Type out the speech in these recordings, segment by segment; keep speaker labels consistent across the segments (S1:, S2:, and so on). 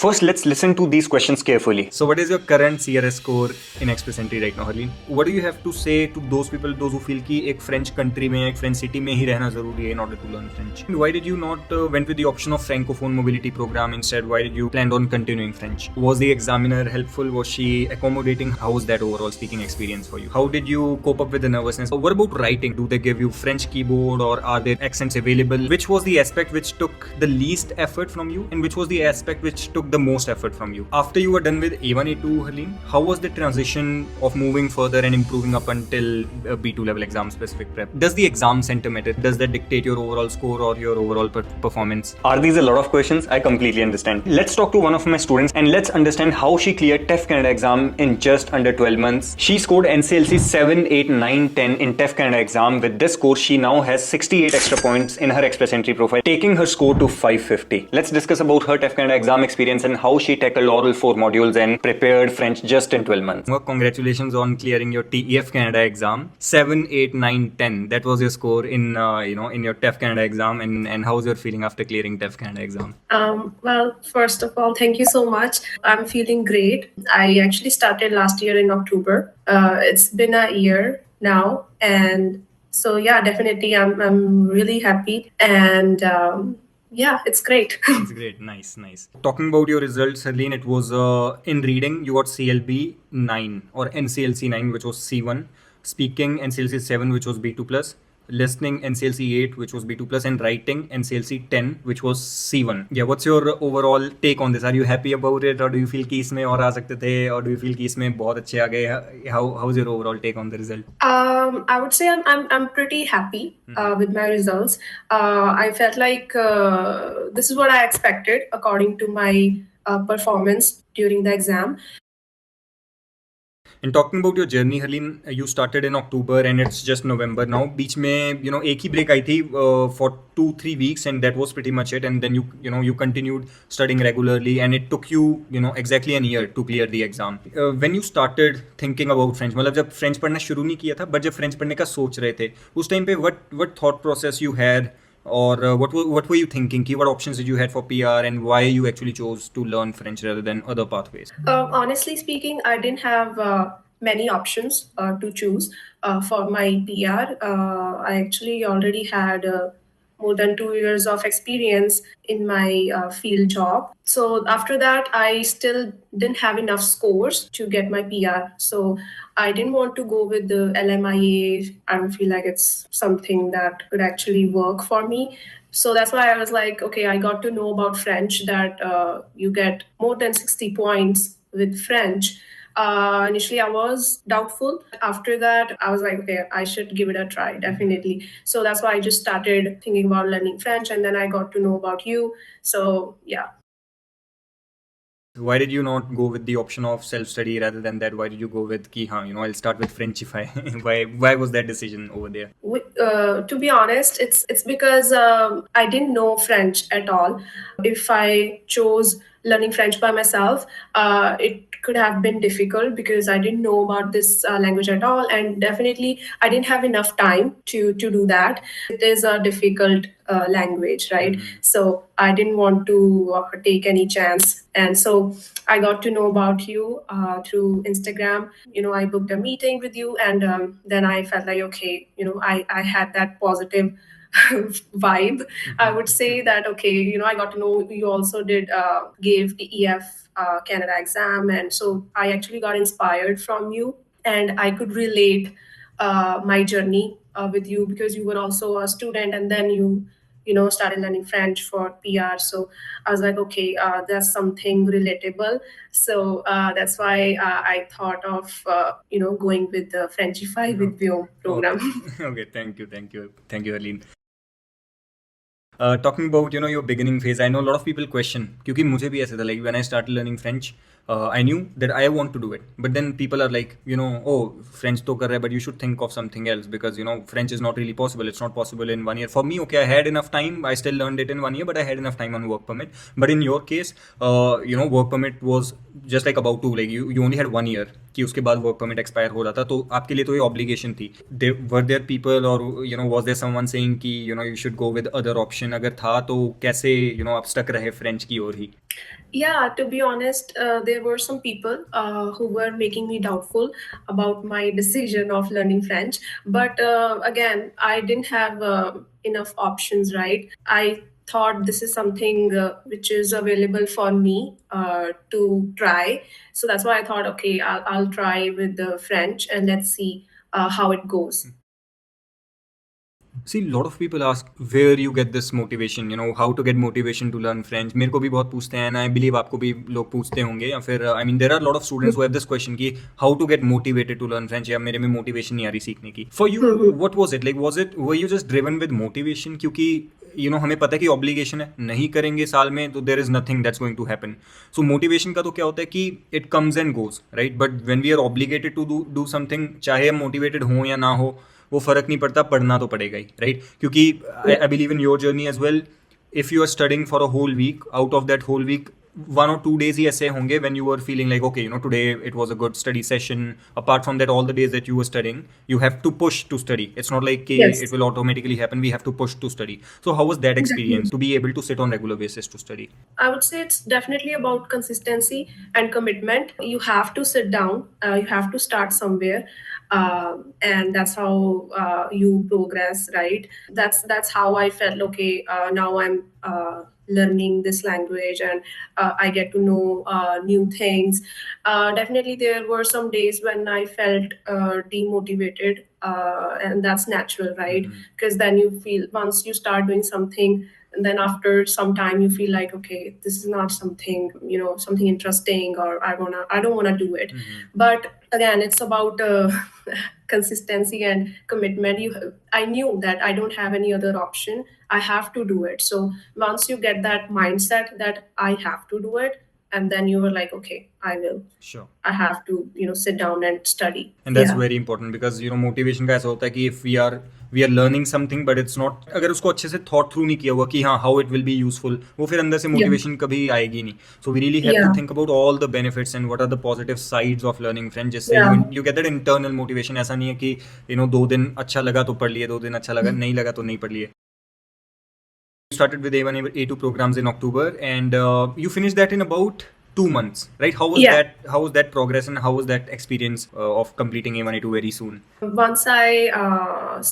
S1: First, let's listen to these questions carefully.
S2: So what is your current CRS score in Express Entry right now, Harleen? What do you have to say to those people, those who feel कि एक French country में, एक French city में ही रहना जरूरी है in order to learn French? Why did you not went with the option of Francophone mobility program instead? Why did you plan on continuing French? Was the examiner helpful? Was she accommodating? How was that overall speaking experience for you? How did you cope up with the nervousness? What about writing? Do they give you French keyboard or are there accents available? Which was the aspect which took the least effort from you and which was the aspect which took the most effort from you? After you were done with A1, A2, Harleen, how was the transition of moving further and improving up until B2 level exam specific prep? Does the exam center matter? Does that dictate your overall score or your overall performance?
S1: Are these a lot of questions? I completely understand. Let's talk to one of my students and let's understand how she cleared TEF Canada exam in just under 12 months. She scored NCLC 7, 8, 9, 10 in TEF Canada exam. With this score, she now has 68 extra points in her Express Entry profile, taking her score to 550. Let's discuss about her TEF Canada exam experience and how she tackled all 4 modules and prepared French just in 12 months.
S2: Well, congratulations on clearing your TEF Canada exam. 7, 8, 9, 10. That was your score in in your TEF Canada exam. And how's your feeling after clearing TEF Canada exam?
S3: Well, first of all, thank you so much. I'm feeling great. I actually started last year in October. It's been a year now, and so yeah, definitely I'm really happy, and yeah, it's great.
S2: It's great. Nice. Talking about your results, Harleen, it was in reading, you got CLB 9 or NCLC 9, which was C1. Speaking, NCLC 7, which was B2 plus. Listening, NCLC 8, which was B2 plus, and writing, NCLC 10, which was C1. Yeah, what's your overall take on this? Are you happy about it, or do you feel कि इसमें और आ सकते थे, or do you feel कि इसमें बहुत अच्छे आ गए? How's your overall take on the result?
S3: I would say I'm pretty happy with my results. I felt like this is what I expected according to my performance during the exam.
S2: And talking about your journey, Harleen, you started in October and it's just November now. बीच में एक ही break आई थी for 2-3 weeks and that was pretty much it. And then you continued studying regularly and it took you exactly a year to clear the exam. When you started thinking about French, मतलब जब French पढ़ना शुरू नहीं किया था, but जब French पढ़ने का सोच रहे थे, उस time पे what thought process you had? Or what were you thinking? What options did you had for PR and why you actually chose to learn French rather than other pathways?
S3: Honestly speaking, I didn't have many options to choose for my PR. I actually already had more than 2 years of experience in my field job. So after that, I still didn't have enough scores to get my PR. So I didn't want to go with the LMIA. I don't feel like it's something that could actually work for me. So that's why I was like, okay, I got to know about French, that you get more than 60 points with French. Initially, I was doubtful. After that, I was like, okay, I should give it a try, definitely. So that's why I just started thinking about learning French, and then I got to know about you. So yeah.
S2: Why did you not go with the option of self-study rather than that? Why did you go with ki I'll start with Frenchify? Why was that decision over there?
S3: To be honest, it's because I didn't know French at all. If I chose learning French by myself, it could have been difficult because I didn't know about this language at all, and definitely I didn't have enough time to do that. It is a difficult language, right? So I didn't want to take any chance, and so I got to know about you through Instagram. I booked a meeting with you, and then I felt like, okay, I had that positive vibe. I would say that, okay, I got to know you also did gave the TEF Canada exam, and so I actually got inspired from you, and I could relate my journey with you because you were also a student, and then you started learning French for PR. So I was like, okay, that's something relatable. So that's why I thought of going with the Frenchify with Vio program.
S2: Okay, thank you, Harleen. Talking about your beginning phase, I know a lot of people question, क्योंकि मुझे भी ऐसा था, like when I started learning French, I knew that I want to do it, but then people are like, oh, French तो कर रहा है, but you should think of something else because French is not really possible. It's not possible in 1 year. For me, okay, I had enough time. I still learned it in 1 year, but I had enough time on work permit. But in your case, work permit was just like about to, like you only had 1 year कि उसके बाद work permit expire हो रहा था, तो आपके लिए तो ये ऑब्लिगेशन थी. वर देयर पीपल और वाज देयर समवन सेइंग कि you should go with other option? अगर था तो कैसे आप स्टक रहे फ्रेंच की ओर ही?
S3: Yeah, to be honest, there were some people who were making me doubtful about my decision of learning French. But again, I didn't have enough options, right? I thought this is something which is available for me to try. So that's why I thought, okay, I'll try with the French and let's see how it goes.
S2: See, a lot of people ask where you get this motivation, you know, how to get motivation to learn French. मेरे को भी बहुत पूछते हैं, and I believe आपको भी लोग पूछते होंगे, या फिर I mean there are a lot of students who have this question कि how to get motivated to learn French, या मेरे में motivation नहीं आ रही सीखने की. For you, what was it? Like was it, were you just driven with motivation? क्योंकि you know हमें पता है कि obligation है, नहीं करेंगे साल में तो there is nothing that's going to happen. So motivation का तो क्या होता है कि it comes and goes, right? But when we are obligated to do something, चाहे हम motivated हों या ना हो, वो फर्क नहीं पड़ता, पढ़ना तो पड़ेगा ही, राइट? क्योंकि I believe in your journey as well. If you are studying for a whole week, out of that whole week 1 or 2 days ही ऐसे होंगे when you were feeling like okay, you know, today it was a good study session. Apart from that, all the days that you were studying, you have to push to study. It's not like it
S3: Yes,
S2: will automatically happen, we have to push to study. So how was that
S3: exactly.
S2: experience to be able to sit on regular basis to study?
S3: I would say it's definitely about consistency and commitment. You have to sit down, you have to start somewhere, and that's how you progress, right? That's how I felt. Okay, now I'm learning this language, and I get to know new things. Definitely, there were some days when I felt demotivated, and that's natural, right? Because then you feel once you start doing something, and then after some time you feel like, okay, this is not something, something interesting, or I don't want to do it. But again, it's about consistency and commitment. I knew that I don't have any other option, I have to do it. So once you get that mindset that I have to do it, and then you were like, okay, I will.
S2: Sure.
S3: I have to, sit down and study.
S2: And that's
S3: Yeah.
S2: very important because you know motivation का ऐसा होता है कि if we are learning something but it's not, अगर उसको अच्छे से thought through नहीं किया हुआ कि हाँ how it will be useful, वो फिर अंदर से
S3: Yeah.
S2: motivation कभी आएगी नहीं. So we really have to
S3: Yeah.
S2: think about all the benefits and what are the positive sides of learning French, जिससे
S3: Yeah.
S2: you get that internal motivation. ऐसा नहीं है कि you know 2 दिन अच्छा लगा तो पढ़ लिए, 2 दिन अच्छा लगा नहीं लगा तो नहीं पढ़ लिए. You started with A1 A2 programs in October, and you finished that in about 2 months, right? How was
S3: Yeah.
S2: that? How was that progress, and how was that experience of completing A1 A2 very soon?
S3: Once I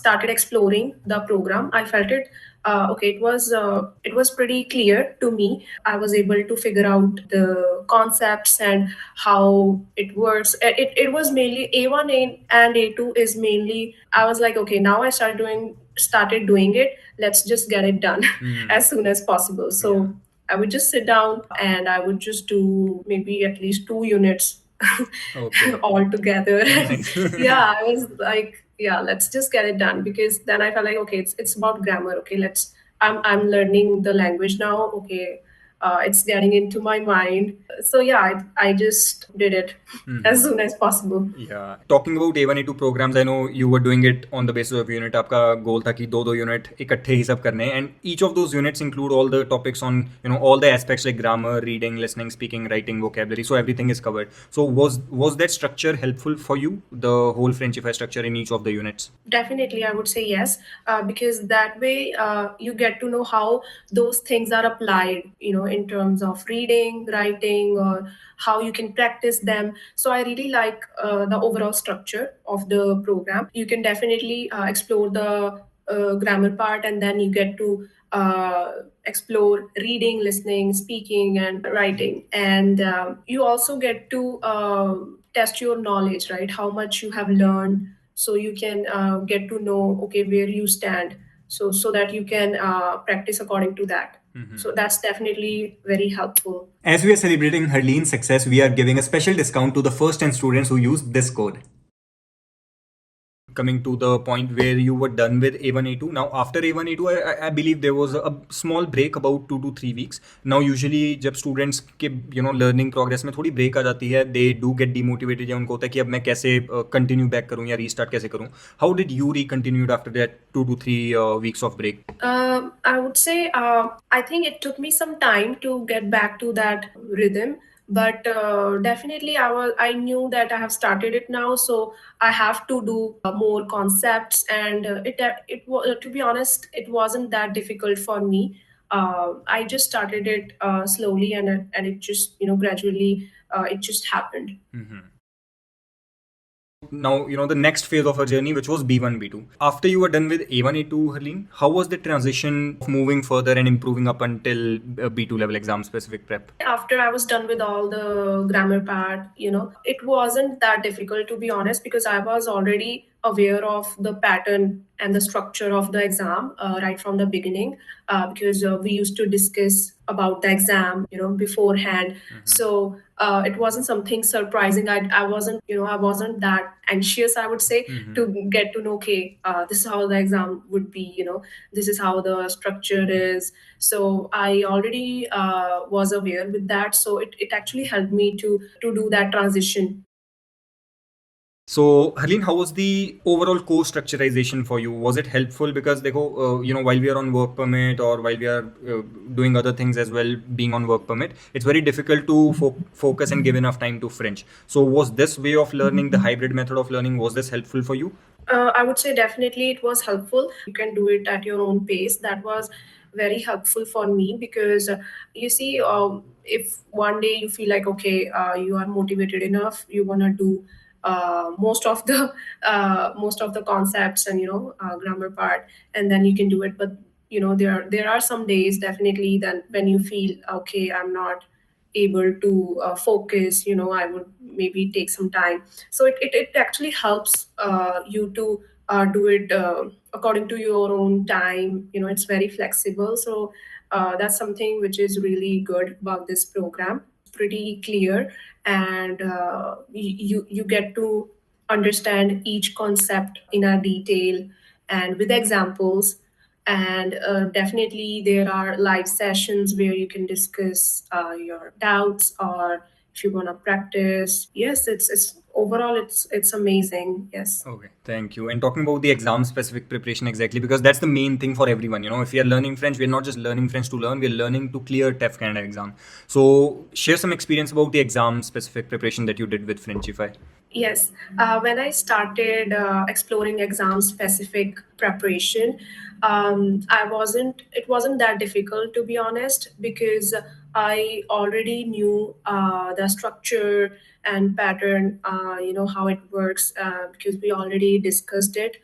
S3: started exploring the program, I felt it. Okay, it was pretty clear to me. I was able to figure out the concepts and how it works. It was mainly A1 and A2 is mainly. I was like, okay, now I started doing it. Let's just get it done as soon as possible. So.
S2: Yeah.
S3: I would just sit down and I would just do maybe at least 2 units
S2: Okay.
S3: all together.
S2: Nice.
S3: Yeah, I was like, yeah, let's just get it done, because then I felt like, okay, it's about grammar. Okay, I'm learning the language now. Okay, it's getting into my mind. So yeah, I just did it as soon as possible.
S2: Yeah. Talking about A1 A2 programs, I know you were doing it on the basis of unit. आपका goal था कि दो unit इकट्ठे ही सब करने हैं, and each of those units include all the topics on, you know, all the aspects like grammar, reading, listening, speaking, writing, vocabulary. So everything is covered. So was that structure helpful for you, the whole Frenchify structure in each of the units?
S3: Definitely, I would say yes, because that way you get to know how those things are applied, in terms of reading, writing, or how you can practice them. So I really like the overall structure of the program. You can definitely explore the grammar part, and then you get to explore reading, listening, speaking, and writing. And you also get to test your knowledge, right? How much you have learned, so you can get to know, okay, where you stand, so that you can practice according to that. So that's definitely very helpful.
S1: As we are celebrating Harleen's success, we are giving a special discount to the first 10 students who use this code.
S2: Coming to the point where you were done with A1 A2, now after A1 A2 I believe there was a small break about 2 to 3 weeks. Now usually जब students के learning progress में थोड़ी break आ जाती है, they do get demotivated, या उनको होता है कि अब मैं कैसे continue back करूँ या restart कैसे करूँ. How did you recontinued after that 2 to 3 weeks of break?
S3: I would say I think it took me some time to get back to that rhythm, but definitely I knew that I have started it now, so I have to do more concepts, and to be honest, it wasn't that difficult for me. I just started it slowly, and it just gradually it just happened.
S2: Now, the next phase of her journey, which was B1, B2. After you were done with A1, A2, Harleen, how was the transition of moving further and improving up until B2 level exam specific prep?
S3: After I was done with all the grammar part, it wasn't that difficult, to be honest, because I was already aware of the pattern and the structure of the exam right from the beginning, because we used to discuss about the exam, beforehand. So it wasn't something surprising. I wasn't, I wasn't that anxious, I would say, to get to know, okay, this is how the exam would be, this is how the structure is. So I already was aware with that. So it actually helped me to do that transition.
S2: So, Harleen, how was the overall course structurization for you? Was it helpful? Because they go, while we are on work permit or while we are doing other things as well, being on work permit, it's very difficult to focus and give enough time to French. So, was this way of learning, the hybrid method of learning, was this helpful for you?
S3: I would say definitely it was helpful. You can do it at your own pace. That was very helpful for me because you see, if one day you feel like, okay, you are motivated enough, you want to do most of the concepts and grammar part, and then you can do it. But there are some days definitely then when you feel, okay, I'm not able to focus, I would maybe take some time. So it actually helps you to do it according to your own time. It's very flexible. So that's something which is really good about this program. Pretty clear, and you get to understand each concept in a detail and with examples. And definitely there are live sessions where you can discuss your doubts, or if you want to practice. Yes, it's overall it's amazing. Yes.
S2: Okay, thank you. And talking about the exam specific preparation exactly, because that's the main thing for everyone. If we are learning French, we're not just learning French to learn, we're learning to clear TEF Canada exam. So, share some experience about the exam specific preparation that you did with Frenchify.
S3: Yes. When I started exploring exam specific preparation, it wasn't that difficult, to be honest, because I already knew the structure and pattern, how it works, because we already discussed it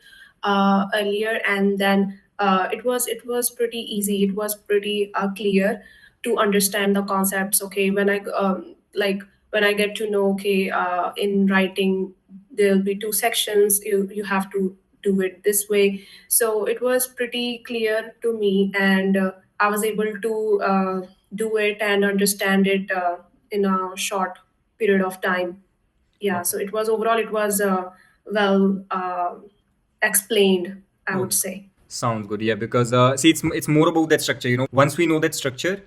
S3: earlier. And then it was pretty easy. It was pretty clear to understand the concepts. Okay, when I get to know, okay, in writing there'll be two sections. You have to do it this way. So it was pretty clear to me, and I was able to do it and understand it in a short period of time. Yeah. So it was overall it was well explained, I would
S2: Okay.
S3: say.
S2: Sounds good. Yeah, because see, it's more about that structure. Once we know that structure,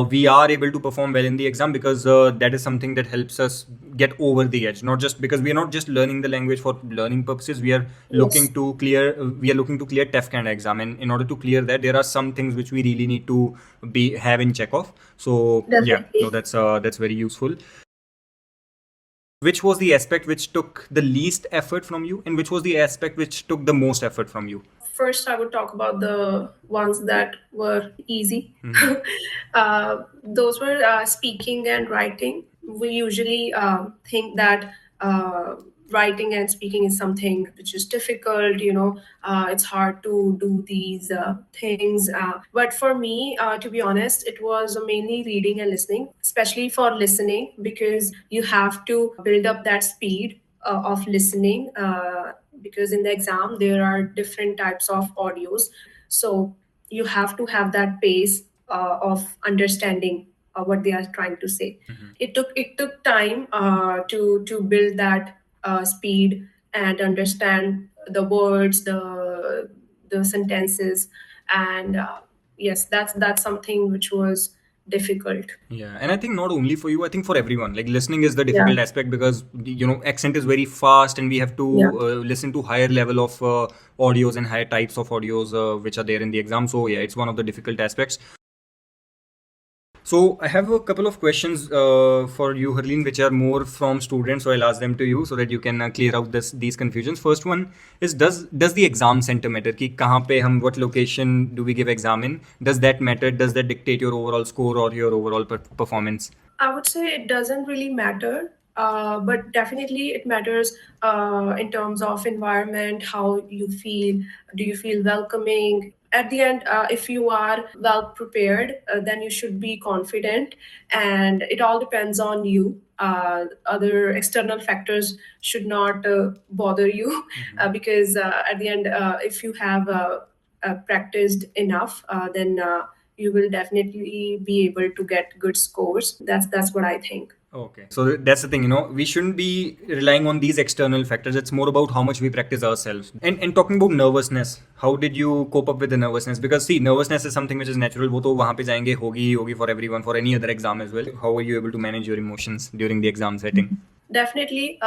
S2: we are able to perform well in the exam because that is something that helps us get over the edge. Not just because we are not just learning the language for learning purposes. We are
S3: Yes,
S2: looking to clear. We are looking to clear TEF Canada exam, and in order to clear that, there are some things which we really need to be have in check of. So yeah, no,
S3: definitely.
S2: that's very useful. Which was the aspect which took the least effort from you, and which was the aspect which took the most effort from you?
S3: First, I would talk about the ones that were easy. Those were speaking and writing. We usually think that writing and speaking is something which is difficult. It's hard to do these things. But for me, to be honest, it was mainly reading and listening, especially for listening, because you have to build up that speed of listening. Because in the exam there are different types of audios, so you have to have that pace of understanding what they are trying to say. It took time to build that speed and understand the words, the sentences. And yes, that's something which was difficult.
S2: Yeah, and I think not only for you, I think for everyone. Like listening is the
S3: Yeah.
S2: difficult aspect because accent is very fast, and we have to
S3: Yeah.
S2: listen to higher level of audios and higher types of audios which are there in the exam. So yeah, it's one of the difficult aspects. So I have a couple of questions for you, Harleen, which are more from students. So I'll ask them to you so that you can clear out these confusions. First one is, does the exam center matter? कि कहाँ पे हम, what location do we give exam in? Does that matter? Does that dictate your overall score or your overall performance?
S3: I would say it doesn't really matter, but definitely it matters in terms of environment, how you feel. Do you feel welcoming? At the end, if you are well prepared, then you should be confident, and it all depends on you. Other external factors should not bother you because at the end, if you have practiced enough, then you will definitely be able to get good scores. That's what I think.
S2: Okay. So that's the thing, we shouldn't be relying on these external factors. It's more about how much we practice ourselves. And talking about nervousness, how did you cope up with the nervousness? Because see, nervousness is something which is natural. वो तो वहाँ पे जाएंगे, होगी ही होगी for everyone, for any other exam as well. How are you able to manage your emotions during the exam setting?
S3: Definitely,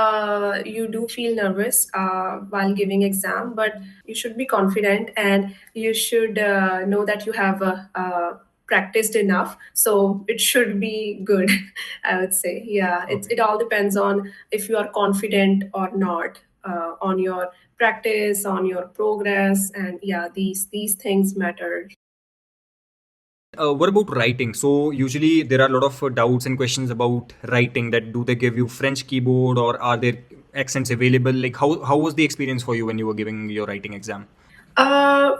S3: you do feel nervous while giving exam, but you should be confident, and you should know that you have practiced enough. So it should be good, I would say. Yeah, it all depends on if you are confident or not on your practice, on your progress, and yeah, these things matter.
S2: What about writing? So usually there are a lot of doubts and questions about writing. That do they give you French keyboard or are there accents available? Like how was the experience for you when you were giving your writing exam?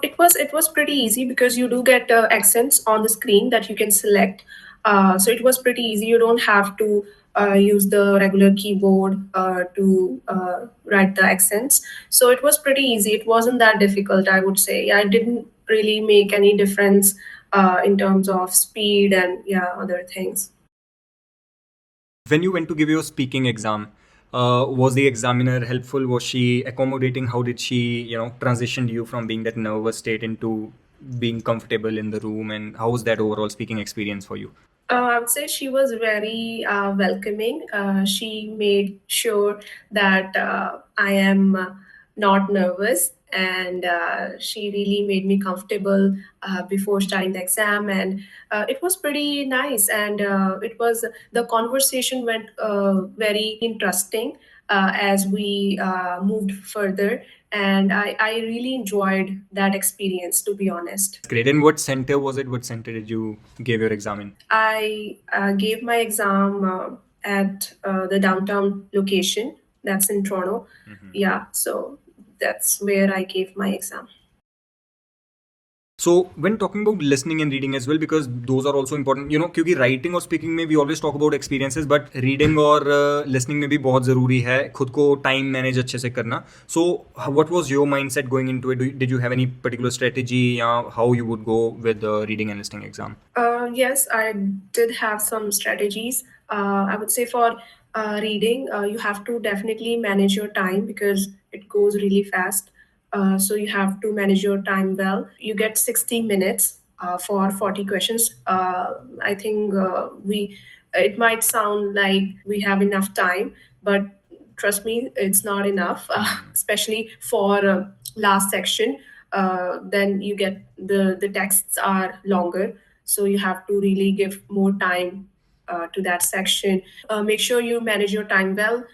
S3: It was pretty easy because you do get accents on the screen that you can select. So it was pretty easy. You don't have to use the regular keyboard to write the accents. So it was pretty easy. It wasn't that difficult, I would say. Yeah, it didn't really make any difference in terms of speed and yeah, other things.
S2: When you went to give your speaking exam, was the examiner helpful? Was she accommodating? How did she, transition you from being that nervous state into being comfortable in the room? And how was that overall speaking experience for you?
S3: I would say she was very welcoming. She made sure that I am not nervous, and she really made me comfortable before starting the exam. And it was pretty nice. And the conversation went very interesting as we moved further. And I really enjoyed that experience, to be honest.
S2: Great. And what center was it? What center did you give your exam in?
S3: I gave my exam at the downtown location. That's in Toronto. Yeah, so that's where I gave my exam.
S2: So when talking about listening and reading as well, because those are also important, क्योंकि writing और speaking में we always talk about experiences, but reading और listening में भी बहुत ज़रूरी है खुद को time manage अच्छे से करना. So what was your mindset going into it? Did you have any particular strategy या how you would go with the reading and listening exam?
S3: Yes, I did have some strategies. I would say for reading, you have to definitely manage your time because it goes really fast. So you have to manage your time well. You get 60 minutes for 40 questions. I think it might sound like we have enough time, but trust me, it's not enough, especially for last section. Then you get the texts are longer, so you have to really give more time to that section. Make sure you manage your time well,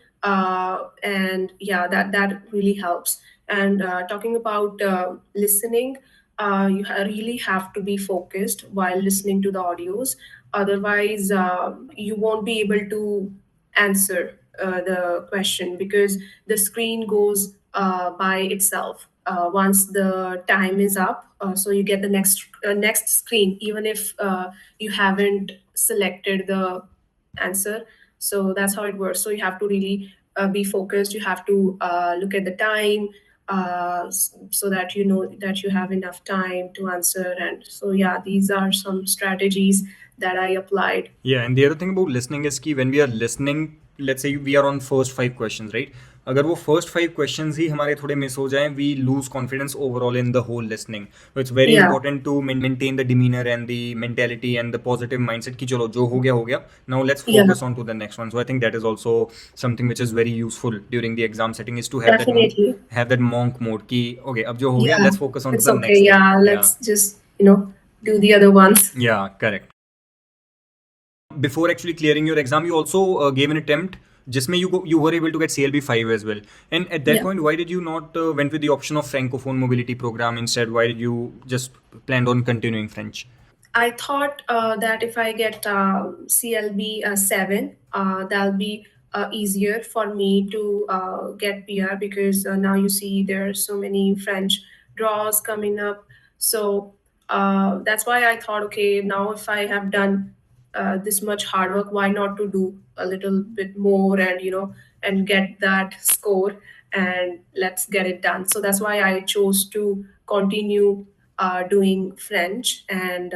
S3: and yeah, that really helps. And talking about listening, you really have to be focused while listening to the audios. Otherwise, you won't be able to answer the question because the screen goes by itself once the time is up. So you get the next screen, even if you haven't selected the answer. So that's how it works. So you have to really be focused. You have to look at the time so that you know that you have enough time to answer. And so yeah, these are some strategies that I applied.
S2: Yeah, and the other thing about listening is कि when we are listening, let's say we are on first 5 questions, right? अगर वो first 5 questions ही हमारे थोड़े miss हो जाएं, we lose confidence overall in the whole listening. So it's very
S3: Yeah.
S2: important to maintain the demeanor and the mentality and the positive mindset कि चलो जो हो गया. Now let's
S3: Yeah.
S2: focus on to the next one. So I think that is also something which is very useful during the exam setting, is to have
S3: Definitely.
S2: that monk mode कि okay अब जो हो गया,
S3: Yeah.
S2: let's focus on
S3: It's
S2: to the
S3: okay.
S2: next
S3: Yeah,
S2: thing.
S3: let's just do the other ones.
S2: Yeah, correct. Before actually clearing your exam, you also gave an attempt जिसमें you were able to get CLB 5 as well. And at that
S3: Yeah.
S2: point, why did you not went with the option of francophone mobility program instead? Why did you just planned on continuing French?
S3: I thought that if I get CLB 7, that'll be easier for me to get PR because now you see there are so many French draws coming up. So that's why I thought, okay, now if I have done this much hard work, why not to do a little bit more and and get that score and let's get it done. So that's why I chose to continue doing French and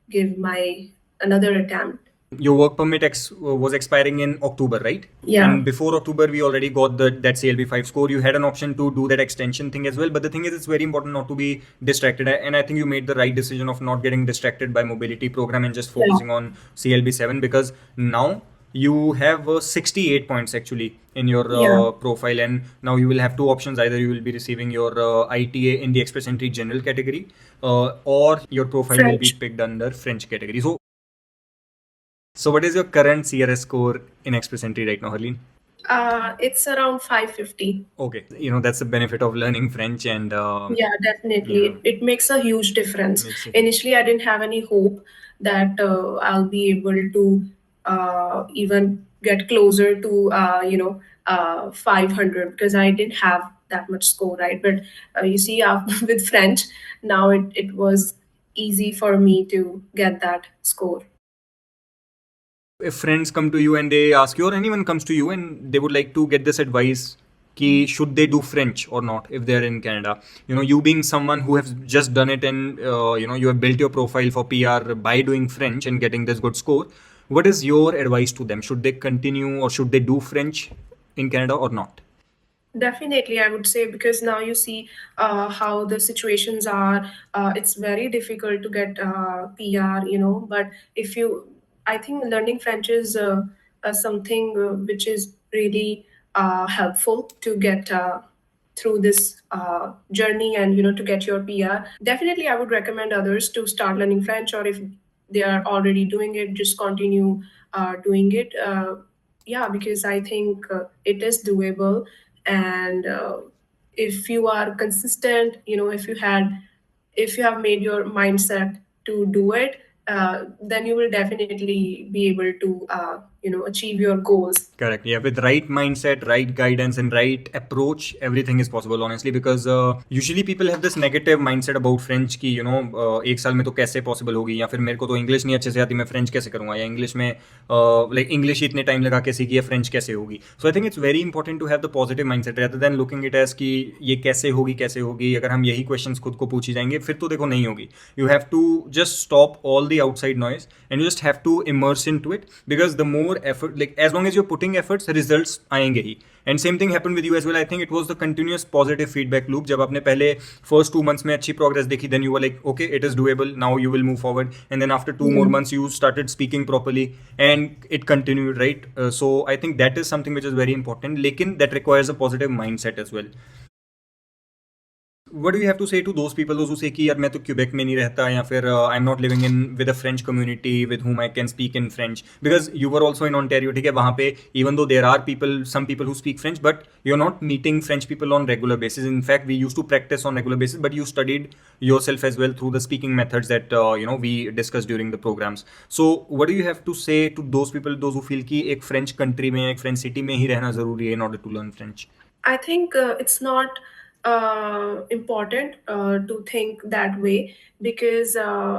S3: give my another attempt.
S2: Your work permit was expiring in October, right?
S3: Yeah,
S2: And before October, we already got that CLB 5 score. You had an option to do that extension thing as well. But the thing is, it's very important not to be distracted. And I think you made the right decision of not getting distracted by mobility program and just
S3: yeah,
S2: focusing on CLB 7, because now you have 68 points actually in your
S3: yeah.
S2: profile, and now you will have two options. Either you will be receiving your ITA in the express entry general category, or your profile will be
S3: French.
S2: picked under French category. So what is your current CRS score in Express Entry right now, Harleen?
S3: It's around 550.
S2: Okay, that's the benefit of learning French, and
S3: Yeah, definitely.
S2: yeah,
S3: It makes a huge difference.
S2: makes it.
S3: Initially, I didn't have any hope that I'll be able to even get closer to 500 because I didn't have that much score, right? But you see, with French, now it was easy for me to get that score.
S2: If friends come to you and they ask you, or anyone comes to you and they would like to get this advice, ki should they do French or not if they're in Canada? You being someone who has just done it, and you have built your profile for PR by doing French and getting this good score. What is your advice to them? Should they continue or should they do French in Canada or not?
S3: Definitely, I would say because now you see how the situations are. It's very difficult to get PR, But if you, I think learning French is something which is really helpful to get through this journey and to get your PR. Definitely, I would recommend others to start learning French, or if they are already doing it, just continue doing it. Yeah, because I think it is doable, and if you are consistent, if you have made your mindset to do it, then you will definitely be able to achieve your goals.
S2: Correct. Yeah, with right mindset, right guidance, and right approach, everything is possible. Honestly, because usually people have this negative mindset about French कि एक साल में तो कैसे possible होगी, या फिर मेरे को तो English नहीं अच्छे से आती, मैं French कैसे करूँगा, या English में like English इतने time लगा के सीखी है, French कैसे होगी. So I think it's very important to have the positive mindset rather than looking it as कि ये कैसे होगी. अगर हम यही questions खुद को पूछी जाएंगे फिर तो देखो नहीं होगी. You have to just stop all the outside noise and you just have to immerse into it, because the more effort, like as long as you're putting efforts, results आएंगे ही. And same thing happened with you as well. I think it was the continuous positive feedback loop. जब आपने पहले first 2 months में अच्छी progress देखी, then you were like, okay, it is doable. Now you will move forward. And then after two more months, you started speaking properly, and it continued, right? So I think that is something which is very important. लेकिन that requires a positive mindset as well. What do you have to say to those people, those who say कि यार मैं तो Quebec में नहीं रहता, या फिर I'm not living in with a French community with whom I can speak in French, because you were also in Ontario, ठीक है, वहाँ पे even though there are some people who speak French, but you're not meeting French people on regular basis. In fact, we used to practice on regular basis, but you studied yourself as well through the speaking methods that we discussed during the programs. So what do you have to say to those people, those who feel कि एक French country में, एक French city में ही रहना ज़रूरी है in order to learn French?
S3: I think it's not important to think that way because,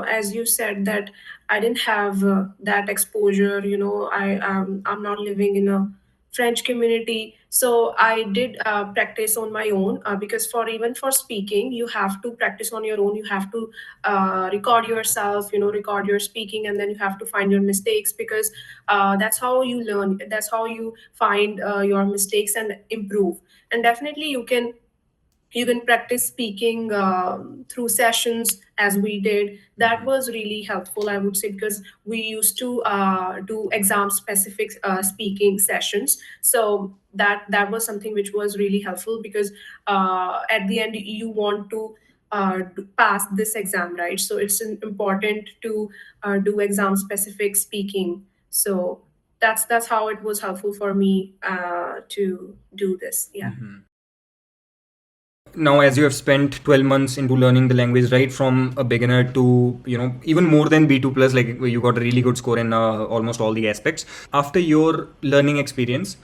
S3: as you said, that I didn't have that exposure. I'm not living in a French community, so I did practice on my own because for even for speaking, you have to practice on your own. You have to record yourself, record your speaking, and then you have to find your mistakes because that's how you learn. That's how you find your mistakes and improve. And definitely you can practice speaking through sessions as we did. That was really helpful, I would say, because we used to do exam specific speaking sessions. So that was something which was really helpful because at the end you want to pass this exam, right? So it's important to do exam specific speaking. So that's how it was helpful for me to do this. Yeah.
S2: Now, as you have spent 12 months into learning the language, right from a beginner to, even more than B2 plus, like you got a really good score in almost all the aspects. After your learning experience,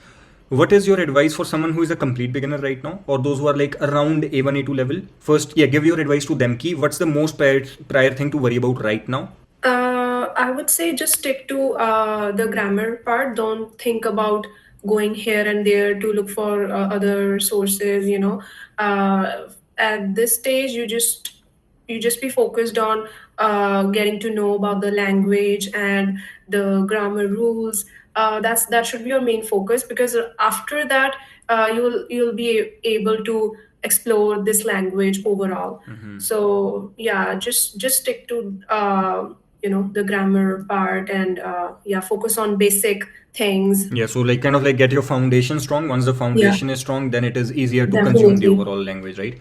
S2: what is your advice for someone who is a complete beginner right now, or those who are like around A1, A2 level? First, yeah, give your advice to them. Key, what's the most prior thing to worry about right now?
S3: I would say just stick to the grammar part. Don't think about going here and there to look for other sources. At this stage, you just be focused on getting to know about the language and the grammar rules. That should be your main focus, because after that, you'll be able to explore this language overall. So yeah, just stick to the grammar part, and yeah, focus on basic things.
S2: Yeah, so like kind of like get your foundation strong. Once the
S3: Yeah,
S2: foundation is strong, then it is easier to consume the
S3: definitely.
S2: overall language, right?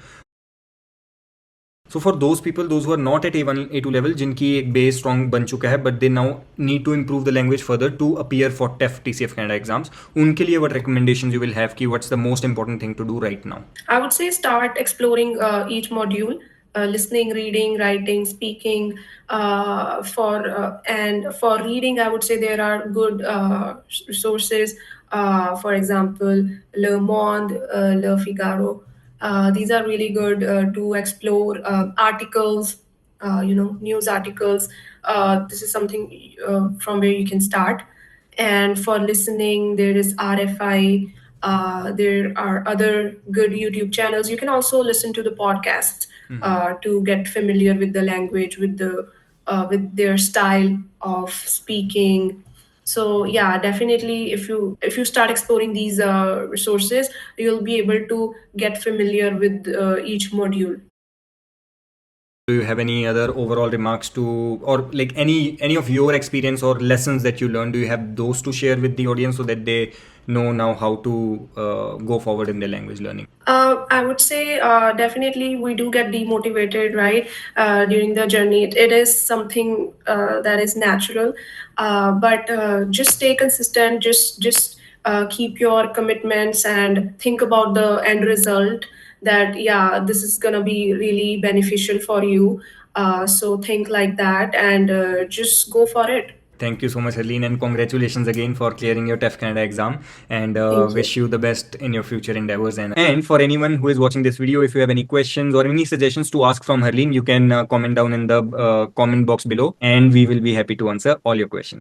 S2: So for those people, those who are not at A1, A2 level, जिनकी एक base strong बन चुका है, but they now need to improve the language further to appear for TEF TCF Canada exams, उनके लिए what recommendations you will have कि what's the most important thing to do right now?
S3: I would say start exploring each module, listening, reading, writing, speaking. And for reading, I would say there are good resources. For example, Le Monde, Le Figaro. These are really good to explore articles, news articles. This is something from where you can start. And for listening, there is RFI. There are other good YouTube channels. You can also listen to the podcasts to get familiar with the language, with their style of speaking. So yeah, definitely, if you start exploring these resources, you'll be able to get familiar with each module.
S2: Do you have any other overall remarks to, or like any of your experience or lessons that you learned? Do you have those to share with the audience so that they know now how to go forward in their language learning?
S3: I would say definitely we do get demotivated, right? During the journey, it is something that is natural, but just stay consistent. Just keep your commitments and think about the end result. That yeah, this is gonna be really beneficial for you. So think like that, and just go for it.
S2: Thank you so much, Harleen, and congratulations again for clearing your TEF Canada exam. And
S3: Thank you.
S2: wish you the best in your future endeavors. And for anyone who is watching this video, if you have any questions or any suggestions to ask from Harleen, you can comment down in the comment box below, and we will be happy to answer all your questions.